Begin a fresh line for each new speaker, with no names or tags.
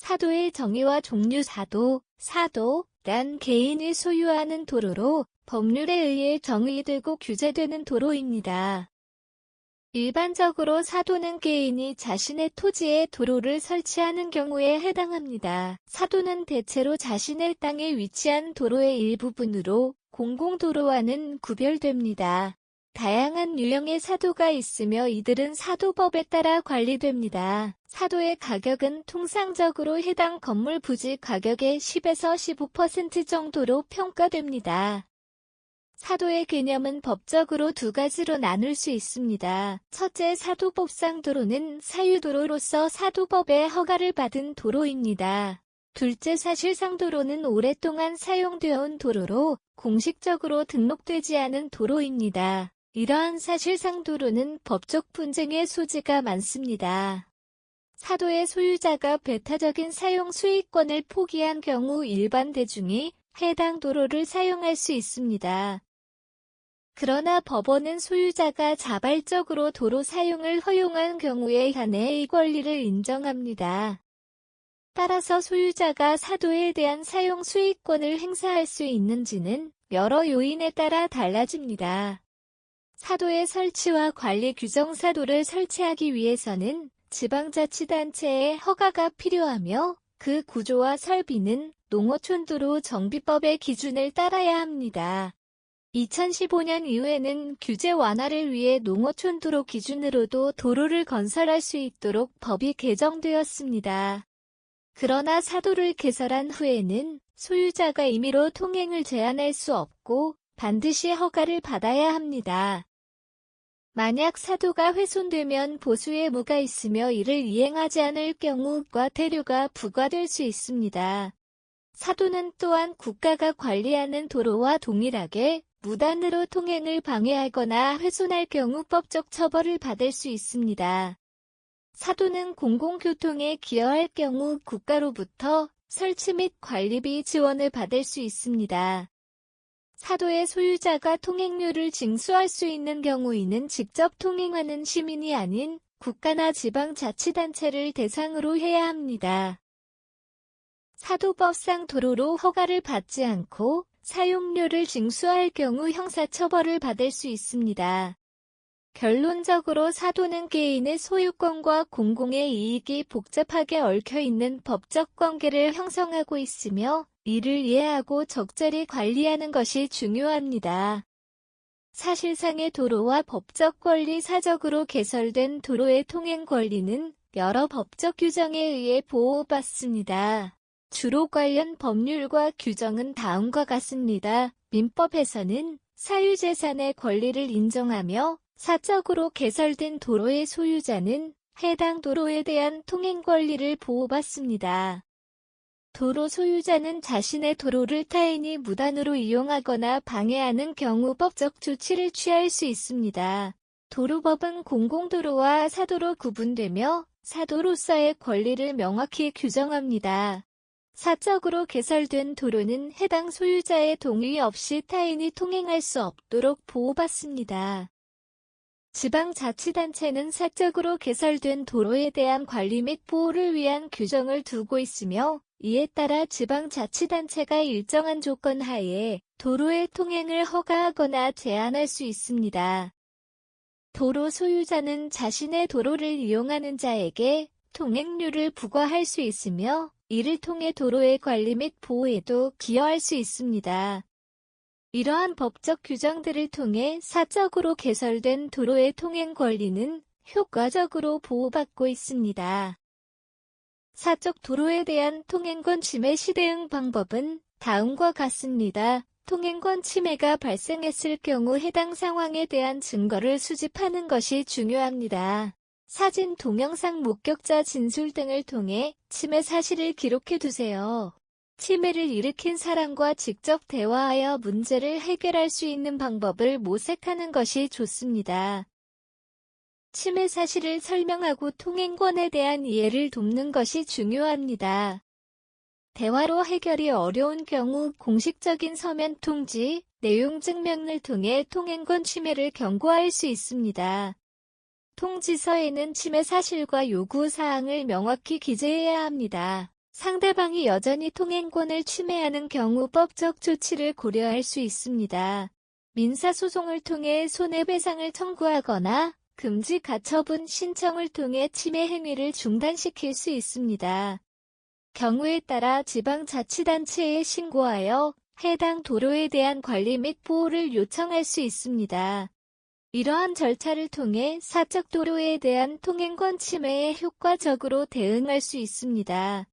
사도의 정의와 종류 사도란 개인이 소유하는 도로로 법률에 의해 정의되고 규제되는 도로입니다. 일반적으로 사도는 개인이 자신의 토지에 도로를 설치하는 경우에 해당합니다. 사도는 대체로 자신의 땅에 위치한 도로의 일부분으로 공공도로와는 구별됩니다. 다양한 유형의 사도가 있으며 이들은 사도법에 따라 관리됩니다. 사도의 가격은 통상적으로 해당 건물 부지 가격의 10에서 15% 정도로 평가됩니다. 사도의 개념은 법적으로 두 가지로 나눌 수 있습니다. 첫째, 사도법상 도로는 사유도로로서 사도법의 허가를 받은 도로입니다. 둘째, 사실상 도로는 오랫동안 사용되어 온 도로로 공식적으로 등록되지 않은 도로입니다. 이러한 사실상 도로는 법적 분쟁의 소지가 많습니다. 사도의 소유자가 배타적인 사용 수익권을 포기한 경우 일반 대중이 해당 도로를 사용할 수 있습니다. 그러나 법원은 소유자가 자발적으로 도로 사용을 허용한 경우에 한해 이 권리를 인정합니다. 따라서 소유자가 사도에 대한 사용 수익권을 행사할 수 있는지는 여러 요인에 따라 달라집니다. 사도의 설치와 관리 규정 사도를 설치하기 위해서는 지방자치단체의 허가가 필요하며 그 구조와 설비는 농어촌도로 정비법의 기준을 따라야 합니다. 2015년 이후에는 규제 완화를 위해 농어촌도로 기준으로도 도로를 건설할 수 있도록 법이 개정되었습니다. 그러나 사도를 개설한 후에는 소유자가 임의로 통행을 제한할 수 없고 반드시 허가를 받아야 합니다. 만약 사도가 훼손되면 보수 의무가 있으며 이를 이행하지 않을 경우 과태료가 부과될 수 있습니다. 사도는 또한 국가가 관리하는 도로와 동일하게 무단으로 통행을 방해하거나 훼손할 경우 법적 처벌을 받을 수 있습니다. 사도는 공공교통에 기여할 경우 국가로부터 설치 및 관리비 지원을 받을 수 있습니다. 사도의 소유자가 통행료를 징수할 수 있는 경우에는 직접 통행하는 시민이 아닌 국가나 지방자치단체를 대상으로 해야 합니다. 사도법상 도로로 허가를 받지 않고 사용료를 징수할 경우 형사처벌을 받을 수 있습니다. 결론적으로 사도는 개인의 소유권과 공공의 이익이 복잡하게 얽혀있는 법적 관계를 형성하고 있으며 이를 이해하고 적절히 관리하는 것이 중요합니다. 사실상의 도로와 법적 권리 사적으로 개설된 도로의 통행 권리는 여러 법적 규정에 의해 보호받습니다. 주로 관련 법률과 규정은 다음과 같습니다. 민법에서는 사유재산의 권리를 인정하며 사적으로 개설된 도로의 소유자는 해당 도로에 대한 통행 권리를 보호받습니다. 도로 소유자는 자신의 도로를 타인이 무단으로 이용하거나 방해하는 경우 법적 조치를 취할 수 있습니다. 도로법은 공공도로와 사도로 구분되며 사도로서의 권리를 명확히 규정합니다. 사적으로 개설된 도로는 해당 소유자의 동의 없이 타인이 통행할 수 없도록 보호받습니다. 지방자치단체는 사적으로 개설된 도로에 대한 관리 및 보호를 위한 규정을 두고 있으며 이에 따라 지방자치단체가 일정한 조건 하에 도로의 통행을 허가하거나 제한할 수 있습니다. 도로 소유자는 자신의 도로를 이용하는 자에게 통행료를 부과할 수 있으며 이를 통해 도로의 관리 및 보호에도 기여할 수 있습니다. 이러한 법적 규정들을 통해 사적으로 개설된 도로의 통행 권리는 효과적으로 보호받고 있습니다. 사적 도로에 대한 통행권 침해 시 대응 방법은 다음과 같습니다. 통행권 침해가 발생했을 경우 해당 상황에 대한 증거를 수집하는 것이 중요합니다. 사진, 동영상, 목격자 진술 등을 통해 침해 사실을 기록해 두세요. 침해를 일으킨 사람과 직접 대화하여 문제를 해결할 수 있는 방법을 모색하는 것이 좋습니다. 침해 사실을 설명하고 통행권에 대한 이해를 돕는 것이 중요합니다. 대화로 해결이 어려운 경우 공식적인 서면 통지, 내용 증명을 통해 통행권 침해를 경고할 수 있습니다. 통지서에는 침해 사실과 요구 사항을 명확히 기재해야 합니다. 상대방이 여전히 통행권을 침해하는 경우 법적 조치를 고려할 수 있습니다. 민사소송을 통해 손해배상을 청구하거나 금지 가처분 신청을 통해 침해 행위를 중단시킬 수 있습니다. 경우에 따라 지방자치단체에 신고하여 해당 도로에 대한 관리 및 보호를 요청할 수 있습니다. 이러한 절차를 통해 사적 도로에 대한 통행권 침해에 효과적으로 대응할 수 있습니다.